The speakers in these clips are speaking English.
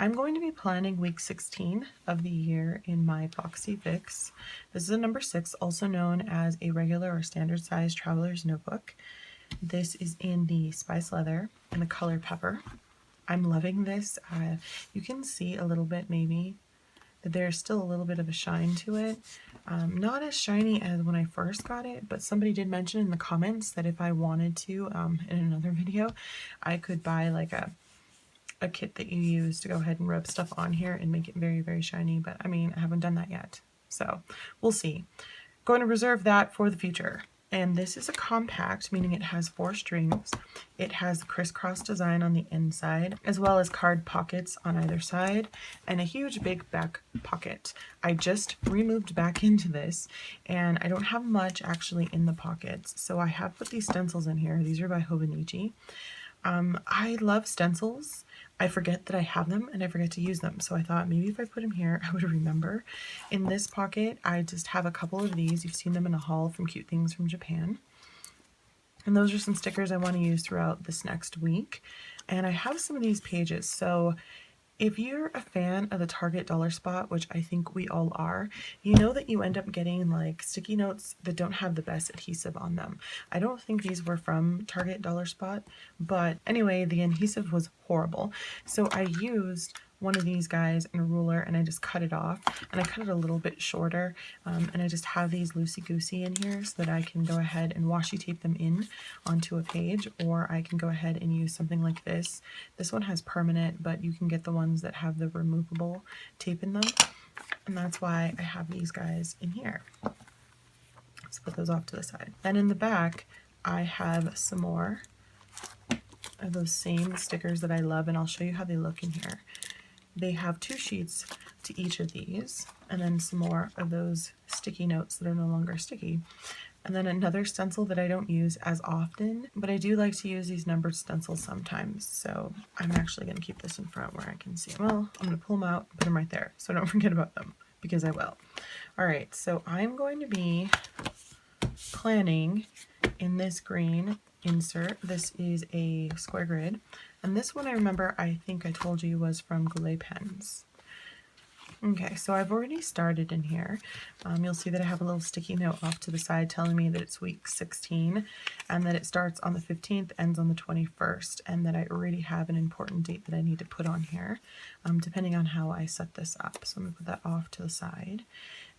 I'm going to be planning week 16 of the year in my Foxy Fix. This is a number 6, also known as a regular or standard size traveler's notebook. This is in the spice leather and the color pepper. I'm loving this. You can see a little bit maybe that there's still a little bit of a shine to it. Not as shiny as when I first got it, but somebody did mention in the comments that if I wanted to, in another video, I could buy like a kit that you use to go ahead and rub stuff on here and make it very, very shiny. But I mean, I haven't done that yet. So we'll see. Going to reserve that for the future. And this is a compact, meaning it has 4 strings. It has the crisscross design on the inside, as well as card pockets on either side, and a huge big back pocket. I just removed back into this, and I don't have much actually in the pockets. So I have put these stencils in here. These are by Hobonichi. I love stencils. I forget that I have them and I forget to use them. So I thought maybe if I put them here, I would remember. In this pocket, I just have a couple of these. You've seen them in a haul from Cute Things from Japan. And those are some stickers I want to use throughout this next week. And I have some of these pages. So if you're a fan of the Target Dollar Spot, which I think we all are, you know that you end up getting like sticky notes that don't have the best adhesive on them. I don't think these were from Target Dollar Spot, but anyway, the adhesive was horrible. So I used one of these guys and a ruler and I just cut it off, and I cut it a little bit shorter, and I just have these loosey-goosey in here so that I can go ahead and washi tape them in onto a page, or I can go ahead and use something like this. This one has permanent, but you can get the ones that have the removable tape in them, and that's why I have these guys in here. Let's put those off to the side. Then in the back I have some more of those same stickers that I love, and I'll show you how they look in here. They have 2 sheets to each of these, and then some more of those sticky notes that are no longer sticky. And then another stencil that I don't use as often, but I do like to use these numbered stencils sometimes. So I'm actually going to keep this in front where I can see them. Well, I'm going to pull them out, put them right there, so don't forget about them, because I will. All right, so I'm going to be planning in this green insert. This is a square grid, and this one I remember I think I told you was from Goulet Pens. Okay, so I've already started in here. You'll see that I have a little sticky note off to the side telling me that it's week 16 and that it starts on the 15th, ends on the 21st, and that I already have an important date that I need to put on here, depending on how I set this up. So I'm going to put that off to the side.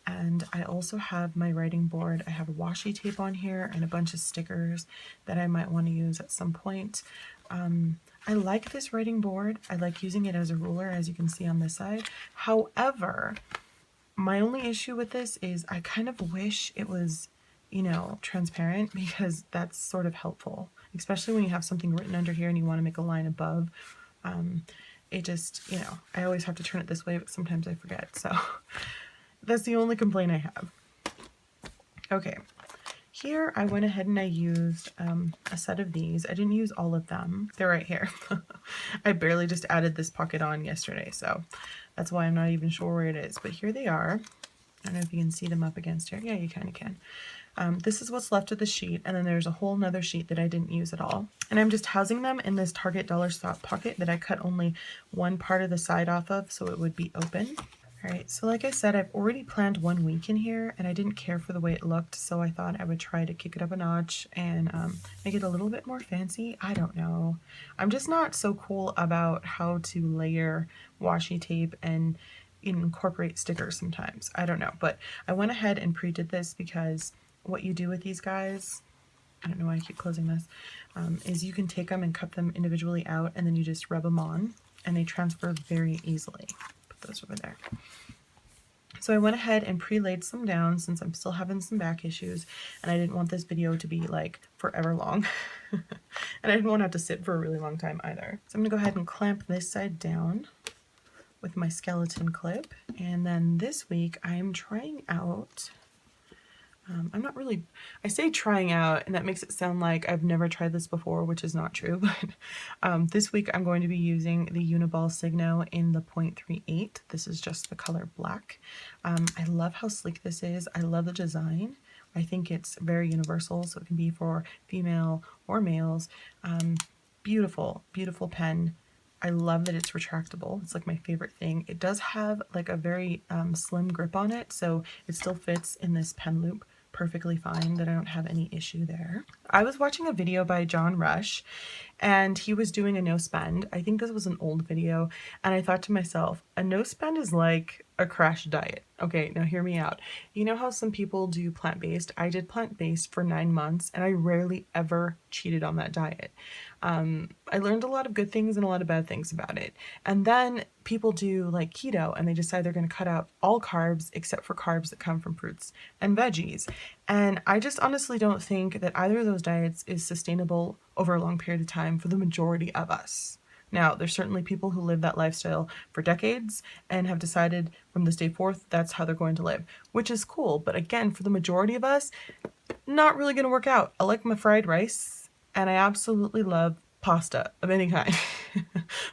And I also have my writing board. I have washi tape on here and a bunch of stickers that I might want to use at some point. I like this writing board. I like using it as a ruler, as you can see on this side. However, my only issue with this is I kind of wish it was, you know, transparent, because that's sort of helpful, especially when you have something written under here and you want to make a line above. It just, you know, I always have to turn it this way, but sometimes I forget. So that's the only complaint I have. Okay, here I went ahead and I used a set of these. I didn't use all of them. They're right here. I barely just added this pocket on yesterday, so that's why I'm not even sure where it is. But here they are. I don't know if you can see them up against here. Yeah, you kind of can. This is what's left of the sheet, and then there's a whole nother sheet that I didn't use at all. And I'm just housing them in this Target Dollar Spot pocket that I cut only one part of the side off of so it would be open. Alright, so like I said, I've already planned 1 week in here, and I didn't care for the way it looked, so I thought I would try to kick it up a notch and make it a little bit more fancy. I don't know. I'm just not so cool about how to layer washi tape and incorporate stickers sometimes. I don't know, but I went ahead and pre-did this because what you do with these guys, I don't know why I keep closing this, is you can take them and cut them individually out, and then you just rub them on, and they transfer very easily. Those over there. So I went ahead and pre-laid some down since I'm still having some back issues, and I didn't want this video to be like forever long. And I didn't want to have to sit for a really long time either. So I'm gonna go ahead and clamp this side down with my skeleton clip, and then this week I'm trying out, I'm not really, I say trying out, and that makes it sound like I've never tried this before, which is not true, but this week I'm going to be using the Uniball Signo in the 0.38. This is just the color black. I love how sleek this is. I love the design. I think it's very universal, so it can be for female or males. Beautiful, beautiful pen. I love that it's retractable. It's like my favorite thing. It does have like a very slim grip on it, so it still fits in this pen loop perfectly fine, that I don't have any issue there. I was watching a video by John Rush, and he was doing a no spend. I think this was an old video, and I thought to myself, a no spend is like a crash diet. Okay, now hear me out. You know how some people do plant-based? I did plant-based for 9 months, and I rarely ever cheated on that diet. I learned a lot of good things and a lot of bad things about it. And then people do like keto, and they decide they're going to cut out all carbs except for carbs that come from fruits and veggies. And I just honestly don't think that either of those diets is sustainable over a long period of time for the majority of us. Now, there's certainly people who live that lifestyle for decades and have decided from this day forth that's how they're going to live, which is cool. But again, for the majority of us, not really going to work out. I like my fried rice, and I absolutely love pasta of any kind.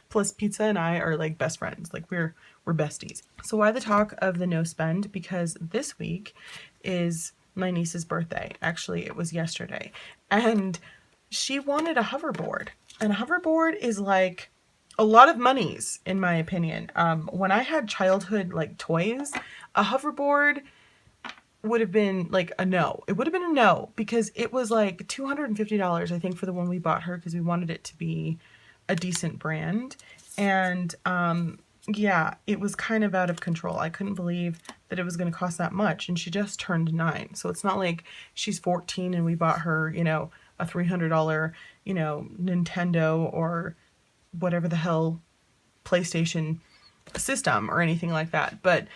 Plus, pizza and I are like best friends. Like we're besties. So why the talk of the no spend? Because this week is my niece's birthday. Actually, it was yesterday, and she wanted a hoverboard. And a hoverboard is like a lot of monies, in my opinion. When I had childhood like toys, a hoverboard would have been like a no. It would have been a no, because it was like $250, I think, for the one we bought her, because we wanted it to be a decent brand. And yeah, it was kind of out of control. I couldn't believe that it was going to cost that much, and she just turned 9. So it's not like she's 14 and we bought her, you know, a $300, you know, Nintendo or whatever the hell PlayStation system or anything like that. But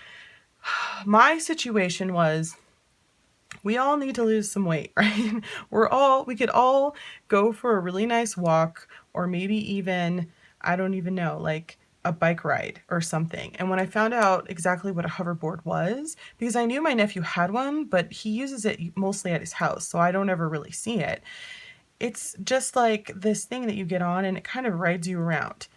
my situation was, we all need to lose some weight, right? We could all go for a really nice walk, or maybe even, I don't even know, like a bike ride or something. And when I found out exactly what a hoverboard was, because I knew my nephew had one, but he uses it mostly at his house, so I don't ever really see it. It's just like this thing that you get on and it kind of rides you around.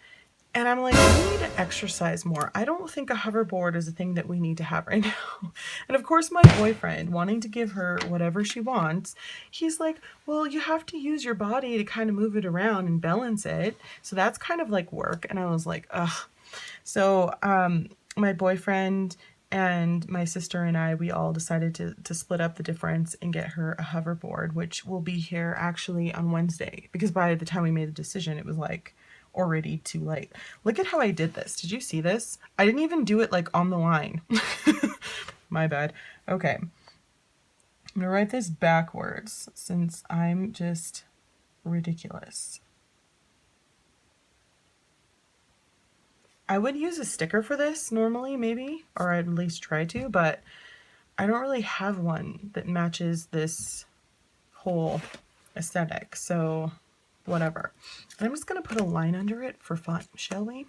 And I'm like, we need to exercise more. I don't think a hoverboard is a thing that we need to have right now. And of course, my boyfriend, wanting to give her whatever she wants, he's like, well, you have to use your body to kind of move it around and balance it. So that's kind of like work. And I was like, ugh. So my boyfriend and my sister and I, we all decided to split up the difference and get her a hoverboard, which will be here actually on Wednesday. Because by the time we made the decision, it was like already too late. Look at how I did this. Did you see this? I didn't even do it like on the line. My bad. Okay. I'm gonna write this backwards since I'm just ridiculous. I would use a sticker for this normally, maybe, or I'd at least try to, but I don't really have one that matches this whole aesthetic, so whatever. And I'm just going to put a line under it for fun, shall we?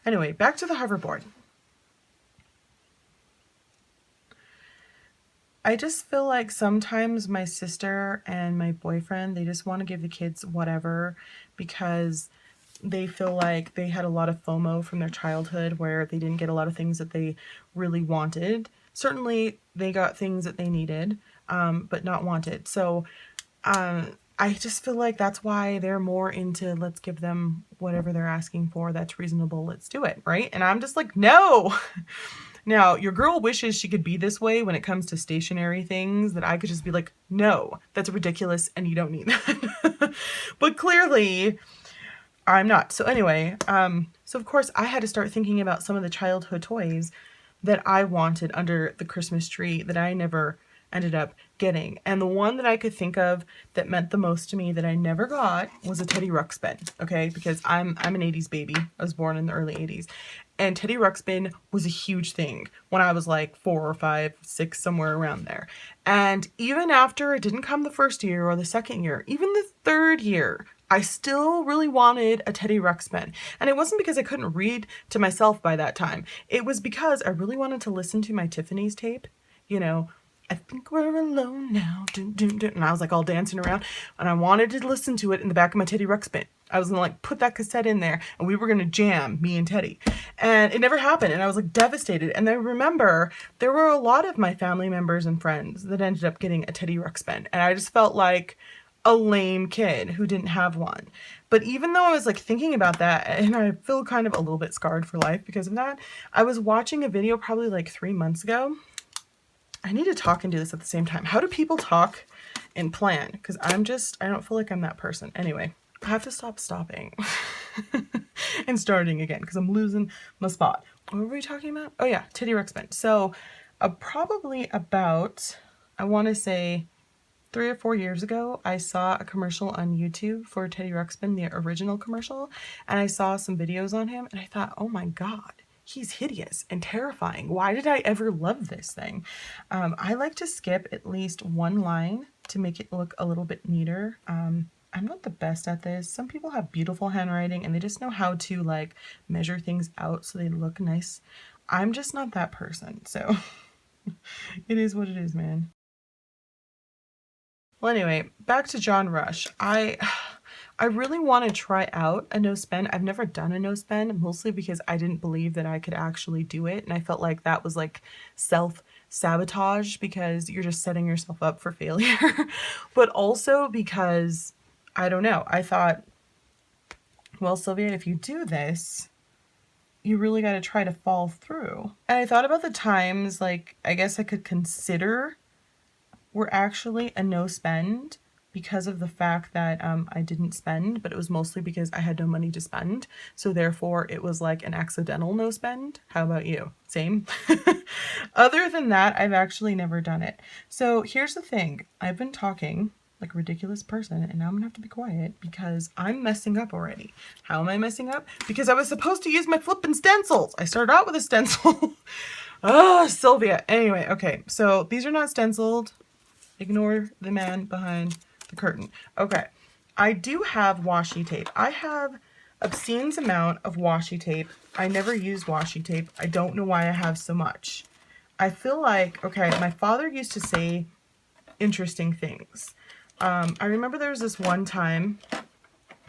Anyway, back to the hoverboard. I just feel like sometimes my sister and my boyfriend, they just want to give the kids whatever, because they feel like they had a lot of FOMO from their childhood where they didn't get a lot of things that they really wanted. Certainly, they got things that they needed, but not wanted. So I just feel like that's why they're more into, let's give them whatever they're asking for. That's reasonable. Let's do it, right? And I'm just like, no. Now, your girl wishes she could be this way when it comes to stationary things, that I could just be like, no, that's ridiculous and you don't need that. But clearly, I'm not. So anyway, so of course I had to start thinking about some of the childhood toys that I wanted under the Christmas tree that I never ended up getting. And the one that I could think of that meant the most to me that I never got was a Teddy Ruxpin, okay? Because I'm an 80s baby. I was born in the early 80s. And Teddy Ruxpin was a huge thing when I was like 4 or 5, 6, somewhere around there. And even after it didn't come the first year or the second year, even the third year, I still really wanted a Teddy Ruxpin. And it wasn't because I couldn't read to myself by that time. It was because I really wanted to listen to my Tiffany's tape. You know, I think we're alone now. Dun, dun, dun. And I was like all dancing around. And I wanted to listen to it in the back of my Teddy Ruxpin. I was going to like put that cassette in there and we were going to jam, me and Teddy. And it never happened. And I was like devastated. And I remember there were a lot of my family members and friends that ended up getting a Teddy Ruxpin. And I just felt like a lame kid who didn't have one. But even though I was like thinking about that, and I feel kind of a little bit scarred for life because of that, I was watching a video probably like 3 months ago. I need to talk and do this at the same time. How do people talk and plan? Because I don't feel like I'm that person. Anyway, I have to stop stopping and starting again because I'm losing my spot. What were we talking about? Oh yeah, Titty Ruxpin. So probably about, I want to say 3 or 4 years ago, I saw a commercial on YouTube for Teddy Ruxpin, the original commercial, and I saw some videos on him, and I thought, oh my God, he's hideous and terrifying. Why did I ever love this thing? I like to skip at least one line to make it look a little bit neater. I'm not the best at this. Some people have beautiful handwriting and they just know how to like measure things out so they look nice. I'm just not that person, so it is what it is, man. Well, anyway, back to John Rush. I really want to try out a no spend. I've never done a no spend, mostly because I didn't believe that I could actually do it. And I felt like that was like self-sabotage because you're just setting yourself up for failure. But also because, I don't know, I thought, well, Sylvia, if you do this, you really got to try to fall through. And I thought about the times, like, I guess I could consider were actually a no spend because of the fact that I didn't spend, but it was mostly because I had no money to spend. So therefore it was like an accidental no spend. How about you? Same. Other than that, I've actually never done it. So here's the thing. I've been talking like a ridiculous person and now I'm gonna have to be quiet because I'm messing up already. How am I messing up? Because I was supposed to use my flippin' stencils. I started out with a stencil. Oh, Sylvia. Anyway, okay. So these are not stenciled. Ignore the man behind the curtain. Okay. I do have washi tape. I have obscene amount of washi tape. I never use washi tape. I don't know why I have so much. I feel like, okay, my father used to say interesting things. I remember there was this one time,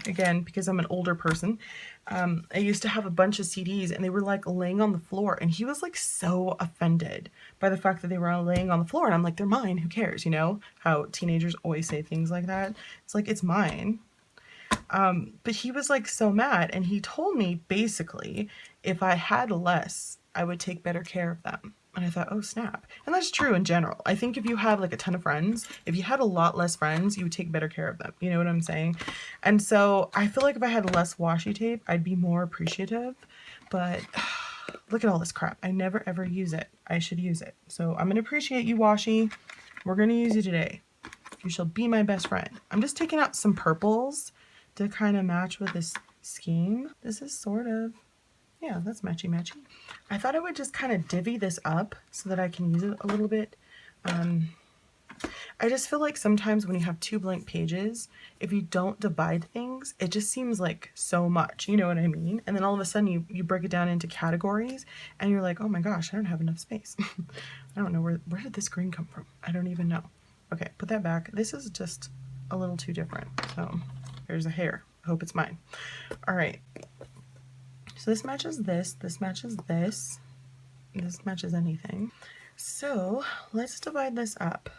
again, because I'm an older person, I used to have a bunch of CDs and they were like laying on the floor and he was like so offended by the fact that they were laying on the floor. And I'm like, they're mine. Who cares? You know how teenagers always say things like that. It's like, it's mine. But he was like so mad and he told me basically if I had less, I would take better care of them. And I thought, oh snap. And that's true in general. I think if you have like a ton of friends, if you had a lot less friends, you would take better care of them. You know what I'm saying? And so I feel like if I had less washi tape, I'd be more appreciative. But look at all this crap. I never ever use it. I should use it. So I'm going to appreciate you, washi. We're going to use you today. You shall be my best friend. I'm just taking out some purples to kind of match with this scheme. This is sort of, yeah, that's matchy matchy. I thought I would just kind of divvy this up so that I can use it a little bit. I just feel like sometimes when you have 2 blank pages, if you don't divide things, it just seems like so much, you know what I mean? And then all of a sudden you break it down into categories and you're like, oh my gosh, I don't have enough space. I don't know, where did this green come from? I don't even know. Okay, put that back. This is just a little too different. So there's a hair. I hope it's mine. All right. So this matches this. This matches this. This matches anything. So let's divide this up.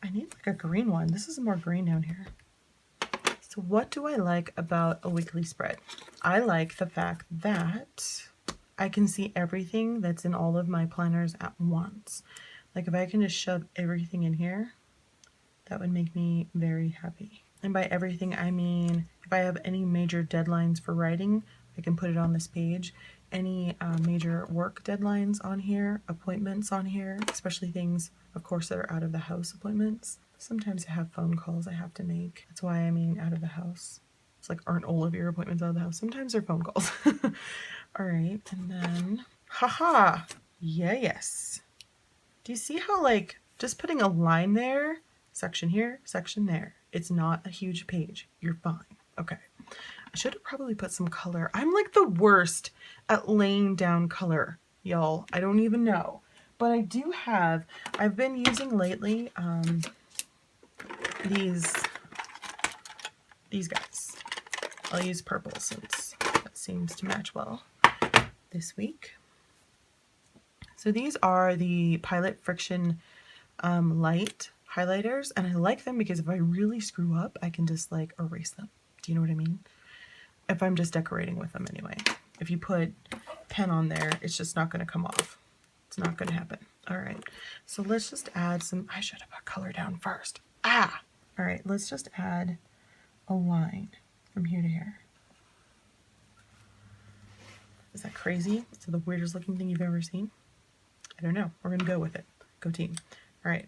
I need like a green one. This is more green down here. So what do I like about a weekly spread? I like the fact that I can see everything that's in all of my planners at once. Like if I can just shove everything in here, that would make me very happy. And by everything, I mean, if I have any major deadlines for writing, I can put it on this page. Any major work deadlines on here, appointments on here, especially things, of course, that are out of the house appointments. Sometimes I have phone calls I have to make. That's why I mean out of the house. It's like, aren't all of your appointments out of the house? Sometimes they're phone calls. All right, and then, haha, yeah, yes. Do you see how, like, just putting a line there, section here, section there, it's not a huge page. You're fine. Okay. I should have probably put some color. I'm like the worst at laying down color, y'all. I don't even know. But I do have, I've been using lately these guys. I'll use purple since that seems to match well this week. So these are the Pilot Friction Light highlighters, and I like them because if I really screw up, I can just like erase them. Do you know what I mean? If I'm just decorating with them anyway. If you put pen on there, it's just not going to come off. It's not going to happen. All right, so let's just add some, I should have put color down first. Ah! All right, let's just add a line from here to here. Is that crazy? Is it the weirdest looking thing you've ever seen? I don't know. We're going to go with it. Go team. All right.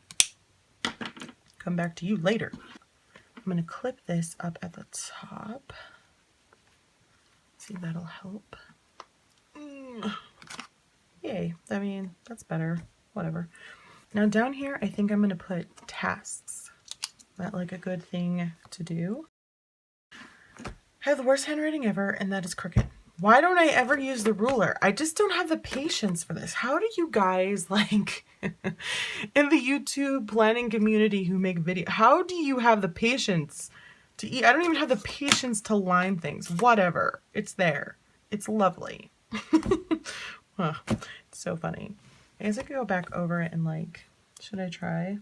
Come back to you later. I'm going to clip this up at the top. See if that'll help. Yay. I mean, that's better. Whatever. Now down here, I think I'm going to put tasks. That like a good thing to do. I have the worst handwriting ever, and that is crooked. Why don't I ever use the ruler? I just don't have the patience for this. How do you guys, like, in the YouTube planning community who make videos, how do you have the patience to eat? I don't even have the patience to line things. Whatever. It's there. It's lovely. Huh. It's so funny. I guess I could go back over it and, like, should I try?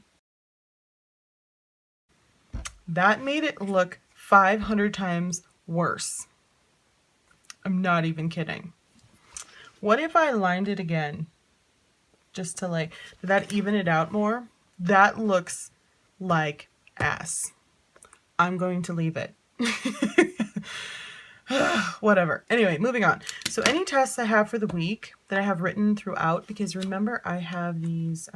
That made it look 500 times worse. I'm not even kidding. What if I lined it again? Just to like, did that even it out more? That looks like ass. I'm going to leave it. Whatever. Anyway, moving on. So any tasks I have for the week that I have written throughout, because remember I have these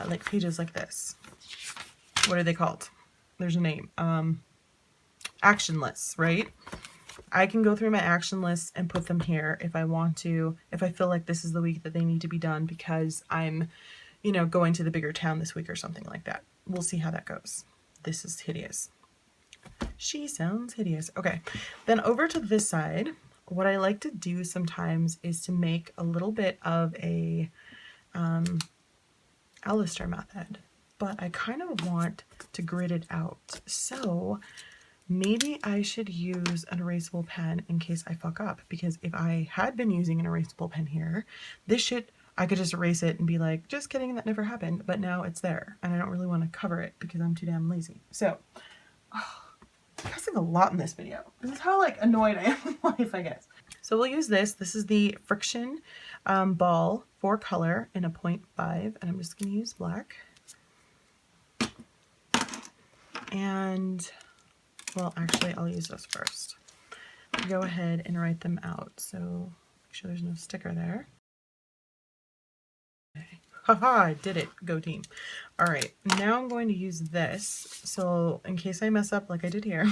like pages like this. What are they called? There's a name. Action lists, right? I can go through my action lists and put them here if I want to, if I feel like this is the week that they need to be done because I'm, you know, going to the bigger town this week or something like that. We'll see how that goes. This is hideous. She sounds hideous. Okay, then over to this side, what I like to do sometimes is to make a little bit of a Alistair method, but I kind of want to grid it out. So maybe I should use an erasable pen in case I fuck up, because if I had been using an erasable pen here, this shit, I could just erase it and be like, just kidding, that never happened, but now it's there, and I don't really want to cover it because I'm too damn lazy. So, I'm cussing a lot in this video. This is how, like, annoyed I am with life, I guess. So we'll use this. This is the friction ball for color in a 0.5, and I'm just going to use black. And well, actually, I'll use this first. Go ahead and write them out. So make sure there's no sticker there. Okay. Haha, I did it. Go team. All right, now I'm going to use this. So in case I mess up like I did here,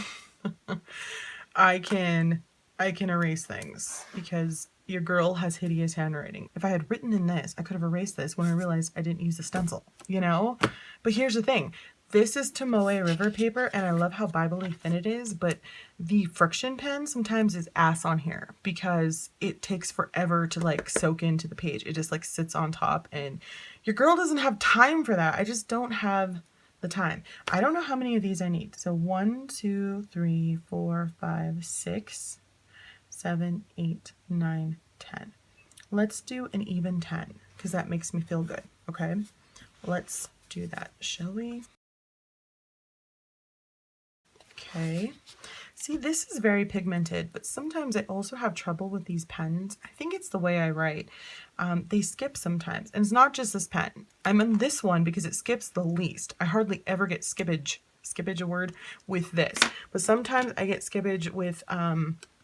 I can erase things because your girl has hideous handwriting. If I had written in this, I could have erased this when I realized I didn't use the stencil, you know? But here's the thing. This is Tomoe River paper, and I love how Bible-y thin it is, but the friction pen sometimes is ass on here because it takes forever to like soak into the page. It just like sits on top, and your girl doesn't have time for that. I just don't have the time. I don't know how many of these I need. So 1, 2, 3, 4, 5, 6, 7, 8, 9, 10. Let's do an even 10 because that makes me feel good. Okay, let's do that, shall we? Okay, see, this is very pigmented, but sometimes I also have trouble with these pens. I think it's the way I write. They skip sometimes, and it's not just this pen. I'm in this one because it skips the least. I hardly ever get skippage a word, with this, but sometimes I get skippage with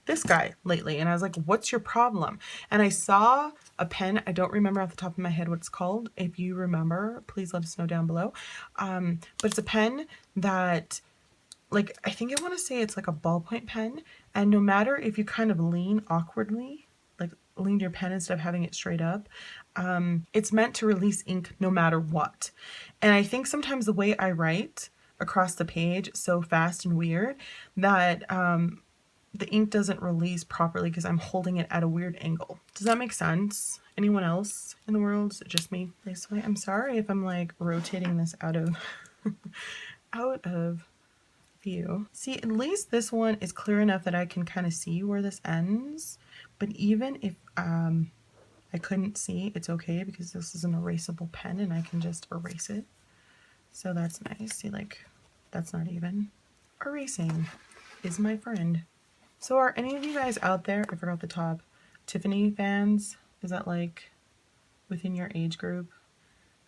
this guy lately, and I was like, what's your problem? And I saw a pen, I don't remember off the top of my head what it's called. If you remember, please let us know down below. But it's a pen that, like, I think I want to say it's like a ballpoint pen, and no matter if you kind of lean awkwardly, like lean your pen instead of having it straight up, it's meant to release ink no matter what. And I think sometimes the way I write across the page so fast and weird that the ink doesn't release properly because I'm holding it at a weird angle. Does that make sense? Anyone else in the world? Is it just me? This way? I'm sorry if I'm like rotating this out of out of view. See, at least this one is clear enough that I can kind of see where this ends. But even if I couldn't see, it's okay because this is an erasable pen and I can just erase it. So that's nice. See, like, that's not even erasing. Is my friend. So are any of you guys out there, I forgot the top, Tiffany fans? Is that like within your age group?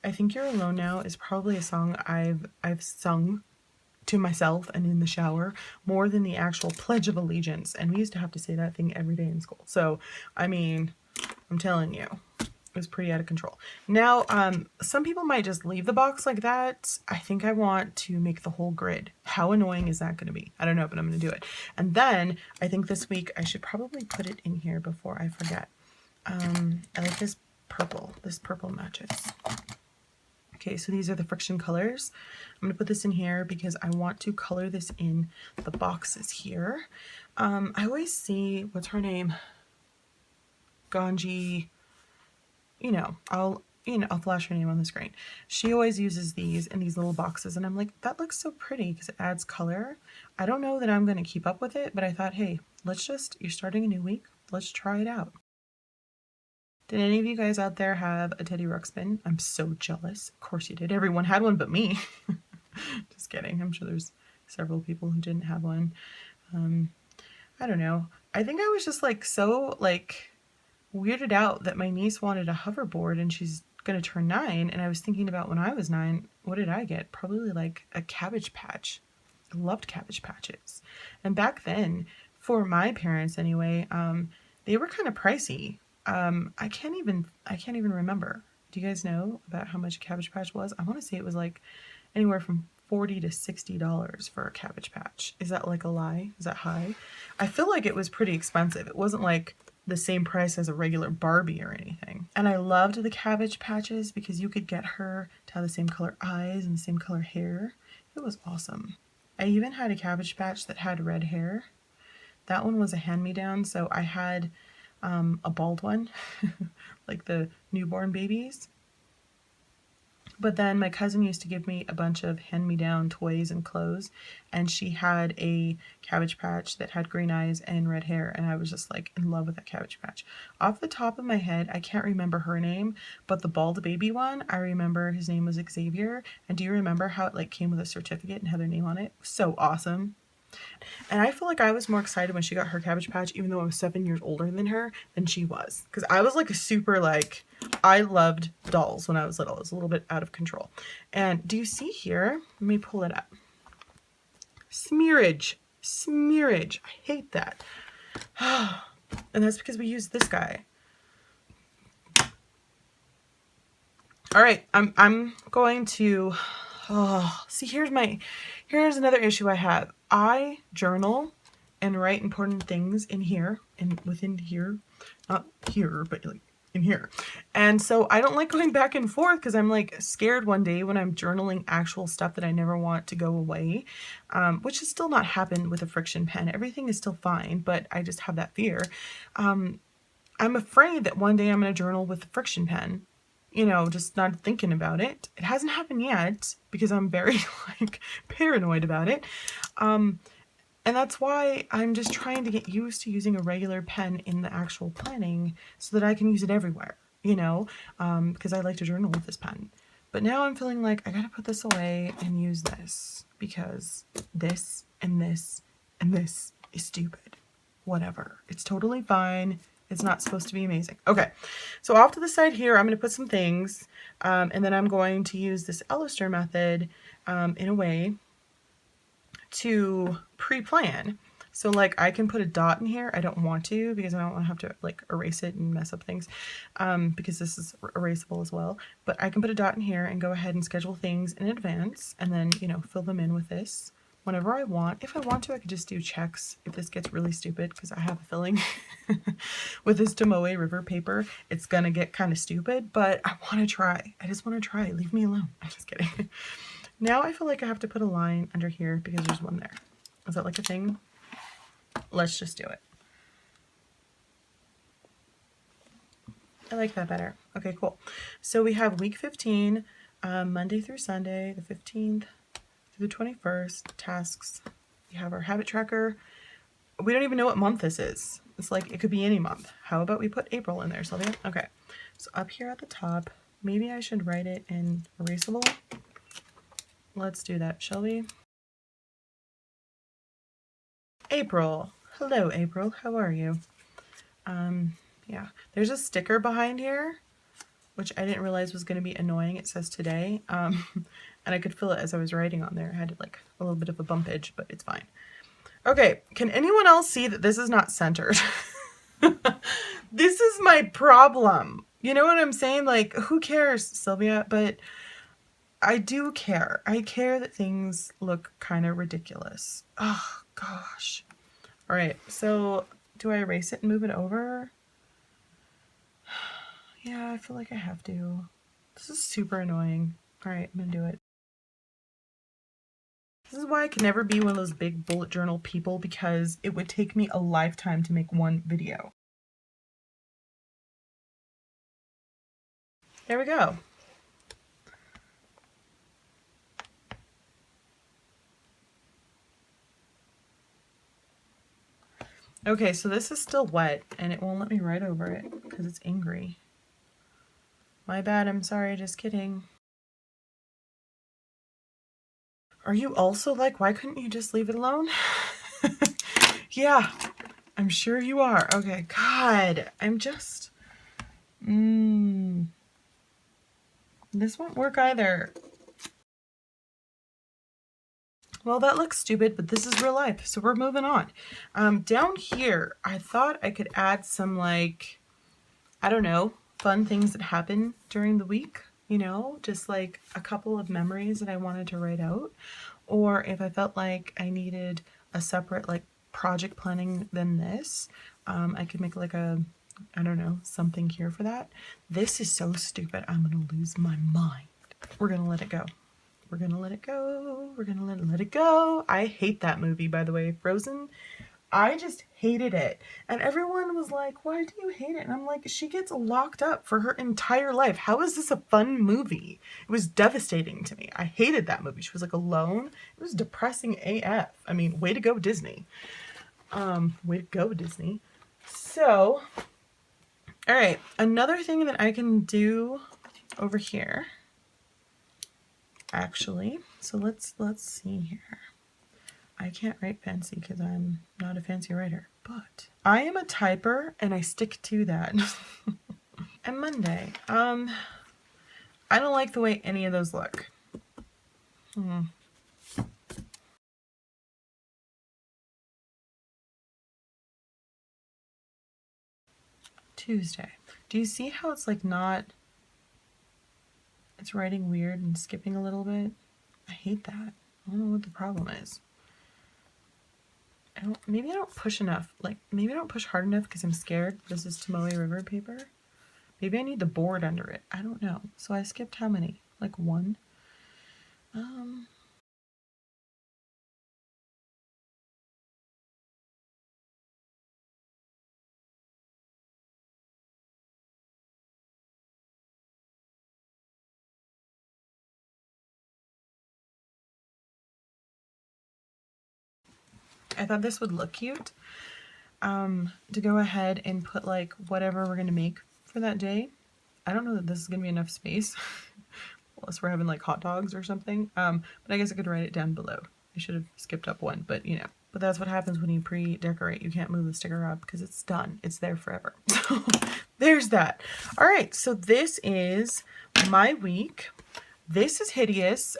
I Think You're Alone Now is probably a song I've sung to myself and in the shower more than the actual Pledge of Allegiance. And we used to have to say that thing every day in school. So, I mean, I'm telling you, it was pretty out of control. Now, some people might just leave the box like that. I think I want to make the whole grid. How annoying is that going to be? I don't know, but I'm going to do it. And then I think this week I should probably put it in here before I forget. I like this purple. This purple matches. Okay, so these are the friction colors. I'm going to put this in here because I want to color this in the boxes here. I always see, what's her name? Ganji, I'll flash her name on the screen. She always uses these in these little boxes, and I'm like, that looks so pretty because it adds color. I don't know that I'm going to keep up with it, but I thought, hey, you're starting a new week. Let's try it out. Did any of you guys out there have a Teddy Ruxpin? I'm so jealous. Of course you did. Everyone had one but me. Just kidding. I'm sure there's several people who didn't have one. I don't know. I think I was just like so like weirded out that my niece wanted a hoverboard and she's gonna turn 9, and I was thinking about when I was 9, what did I get? Probably like a Cabbage Patch. I loved Cabbage Patches. And back then, for my parents anyway, they were kind of pricey. I can't even remember. Do you guys know about how much a Cabbage Patch was? I want to say it was like anywhere from $40 to $60 for a Cabbage Patch. Is that like a lie? Is that high? I feel like it was pretty expensive. It wasn't like the same price as a regular Barbie or anything. And I loved the Cabbage Patches because you could get her to have the same color eyes and the same color hair. It was awesome. I even had a Cabbage Patch that had red hair. That one was a hand-me-down, so I had a bald one, like the newborn babies. But then my cousin used to give me a bunch of hand-me-down toys and clothes, and she had a Cabbage Patch that had green eyes and red hair, and I was just like in love with that Cabbage Patch. Off the top of my head, I can't remember her name, but the bald baby one, I remember his name was Xavier. And do you remember how it like came with a certificate and had their name on it? So awesome. And I feel like I was more excited when she got her Cabbage Patch, even though I was 7 years older than her, than she was. Because I was like a super like, I loved dolls when I was little. It was a little bit out of control. And do you see here? Let me pull it up. Smearage. Smearage. I hate that. And that's because we used this guy. All right, I'm going to, see, here's another issue I have. I journal and write important things in here, and within here, not here, but like in here. And so I don't like going back and forth because I'm like scared one day when I'm journaling actual stuff that I never want to go away, which has still not happened with a friction pen. Everything is still fine, but I just have that fear. I'm afraid that one day I'm going to journal with the friction pen, just not thinking about it. It hasn't happened yet because I'm very like paranoid about it. And that's why I'm just trying to get used to using a regular pen in the actual planning so that I can use it everywhere, because I like to journal with this pen. But now I'm feeling like I gotta put this away and use this because this and this and this is stupid. Whatever. It's totally fine. It's not supposed to be amazing. Okay, so off to the side here, I'm going to put some things, and then I'm going to use this Ellister method in a way to pre-plan. So like I can put a dot in here. I don't want to because I don't want to have to like erase it and mess up things, because this is erasable as well. But I can put a dot in here and go ahead and schedule things in advance and then, fill them in with this whenever I want. If I want to, I could just do checks if this gets really stupid, because I have a feeling with this Tomoe River paper, it's gonna get kind of stupid, but I want to try. I just want to try. Leave me alone. I'm just kidding. Now I feel like I have to put a line under here because there's one there. Is that like a thing? Let's just do it. I like that better. Okay, cool. So we have week 15, Monday through Sunday, the 15th through the 21st, tasks. We have our habit tracker. We don't even know what month this is. It's like, it could be any month. How about we put April in there, Sylvia? Okay, so up here at the top, maybe I should write it in erasable. let's do that, shall we? April. Hello, April. How are you? Yeah, there's a sticker behind here, which I didn't realize was going to be annoying. It says today, and I could feel it as I was writing on there. I had like a little bit of a bump edge, but it's fine. Okay, can anyone else see that this is not centered? This is my problem. You know what I'm saying? Like, who cares, Sylvia? But I do care. I care that things look kind of ridiculous. Oh, gosh. All right, so do I erase it and move it over? Yeah, I feel like I have to. This is super annoying. All right, I'm gonna do it. This is why I can never be one of those big bullet journal people, because it would take me a lifetime to make one video. There we go. Okay, so this is still wet and it won't let me write over it because it's angry. My bad, I'm sorry, just kidding. Are you also like, why couldn't you just leave it alone? Yeah, I'm sure you are. Okay, God, I'm just... This won't work either. Well, that looks stupid, but this is real life, so we're moving on. Down here, I thought I could add some, like, I don't know, fun things that happen during the week, you know, just like a couple of memories that I wanted to write out. Or if I felt like I needed a separate, like, project planning than this, I could make like a, I don't know, something here for that. This is so stupid. I'm gonna lose my mind. We're gonna let it go. We're gonna let it go. We're gonna let it go. I hate that movie, by the way. Frozen. I just hated it. And everyone was like, why do you hate it? And I'm like, she gets locked up for her entire life. How is this a fun movie? It was devastating to me. I hated that movie. She was like alone. It was depressing AF. I mean, way to go, Disney. Way to go, Disney. So, all right. Another thing that I can do over here, actually. So let's see here. I can't write fancy because I'm not a fancy writer, but I am a typer and I stick to that. And Monday, I don't like the way any of those look. Tuesday. Do you see how it's like not, it's writing weird and skipping a little bit? I hate that. I don't know what the problem is. Maybe I don't push enough. Like, maybe I don't push hard enough because I'm scared this is Tomoe River paper. Maybe I need the board under it. I don't know. So I skipped how many? Like one? I thought this would look cute. To go ahead and put like whatever we're gonna make for that day. I don't know that this is gonna be enough space unless we're having like hot dogs or something. But I guess I could write it down below. I should have skipped up one, but you know. But that's what happens when you pre-decorate. You can't move the sticker up because it's done. It's there forever. So there's that. All right, so this is my week. This is hideous.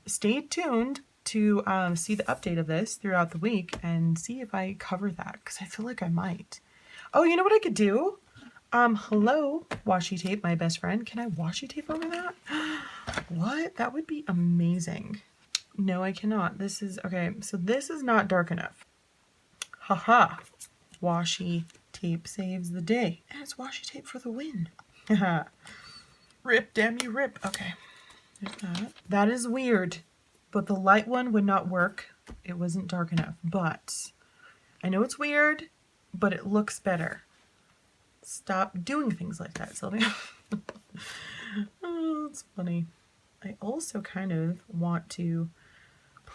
Stay tuned to see the update of this throughout the week and see if I cover that, because I feel like I might. Oh, you know what I could do? Hello, washi tape, my best friend. Can I washi tape over that? What? That would be amazing. No, I cannot. This is, okay, so this is not dark enough. Haha. Washi tape saves the day. And it's washi tape for the win. Haha. Rip, damn you, rip. Okay. There's that. That is weird, but the light one would not work. It wasn't dark enough, but I know it's weird, but it looks better. Stop doing things like that, Sylvia. Oh, it's funny. I also kind of want to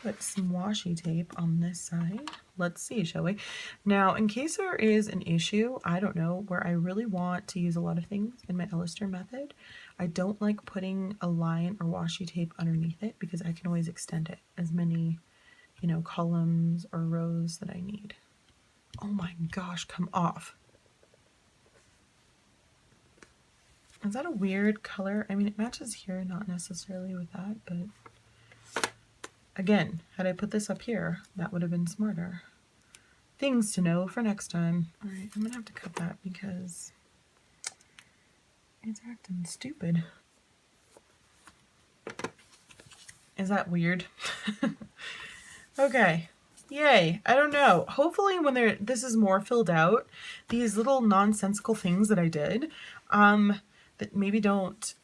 put some washi tape on this side. Let's see, shall we? Now, in case there is an issue, I don't know, where I really want to use a lot of things in my Ellister method, I don't like putting a line or washi tape underneath it because I can always extend it as many, you know, columns or rows that I need. Oh my gosh, come off. Is that a weird color? I mean, it matches here, not necessarily with that, but again, had I put this up here, that would have been smarter. Things to know for next time. All right, I'm gonna have to cut that because it's acting stupid. Is that weird? Okay, yay. I don't know. Hopefully when this is more filled out, these little nonsensical things that I did, that maybe don't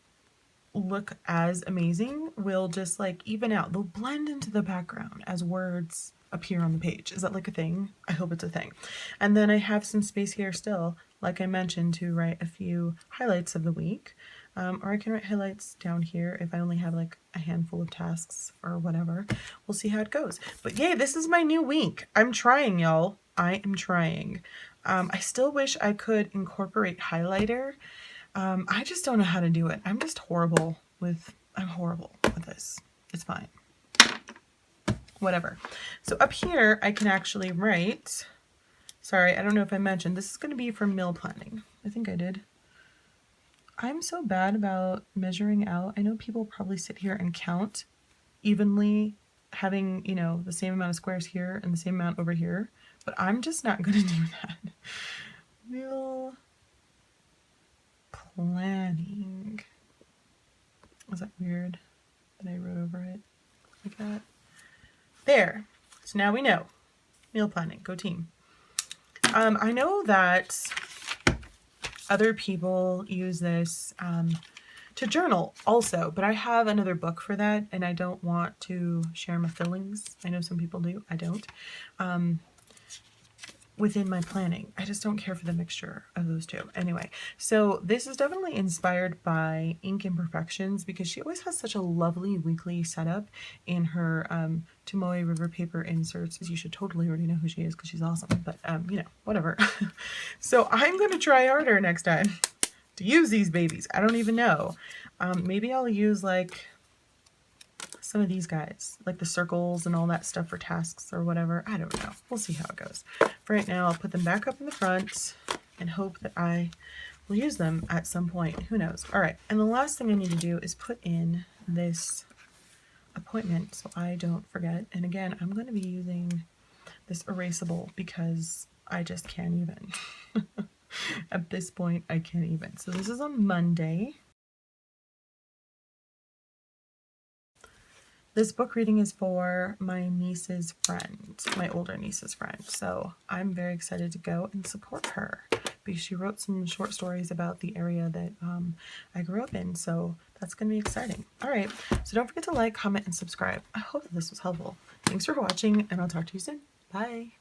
look as amazing will just like even out. They'll blend into the background as words appear on the page. Is that like a thing? I hope it's a thing. And then I have some space here still, like I mentioned, to write a few highlights of the week. Or I can write highlights down here if I only have like a handful of tasks or whatever. We'll see how it goes. But yay, this is my new week. I'm trying, y'all. I am trying. I still wish I could incorporate highlighter. I just don't know how to do it. I'm horrible with this. It's fine. Whatever. So up here, I can actually write, sorry, I don't know if I mentioned, this is going to be for meal planning. I think I did. I'm so bad about measuring out. I know people probably sit here and count evenly, having, you know, the same amount of squares here and the same amount over here, but I'm just not going to do that. Meal planning. Was that weird that I wrote over it like that? There. So now we know. Meal planning. Go team. I know that other people use this to journal also, but I have another book for that and I don't want to share my feelings. I know some people do. I don't. Within my planning. I just don't care for the mixture of those two. Anyway, so this is definitely inspired by Ink Imperfections because she always has such a lovely weekly setup in her Tomoe River paper inserts. You should totally already know who she is because she's awesome, but you know, whatever. So I'm going to try harder next time to use these babies. I don't even know. Maybe I'll use like some of these guys, like the circles and all that stuff for tasks or whatever. I don't know. We'll see how it goes. For right now, I'll put them back up in the front and hope that I will use them at some point. Who knows? All right. And the last thing I need to do is put in this appointment so I don't forget. And again, I'm going to be using this erasable because I just can't even. At this point, I can't even. So this is on Monday. This book reading is for my niece's friend, my older niece's friend. So I'm very excited to go and support her because she wrote some short stories about the area that I grew up in. So that's going to be exciting. All right. So don't forget to like, comment, and subscribe. I hope that this was helpful. Thanks for watching, and I'll talk to you soon. Bye.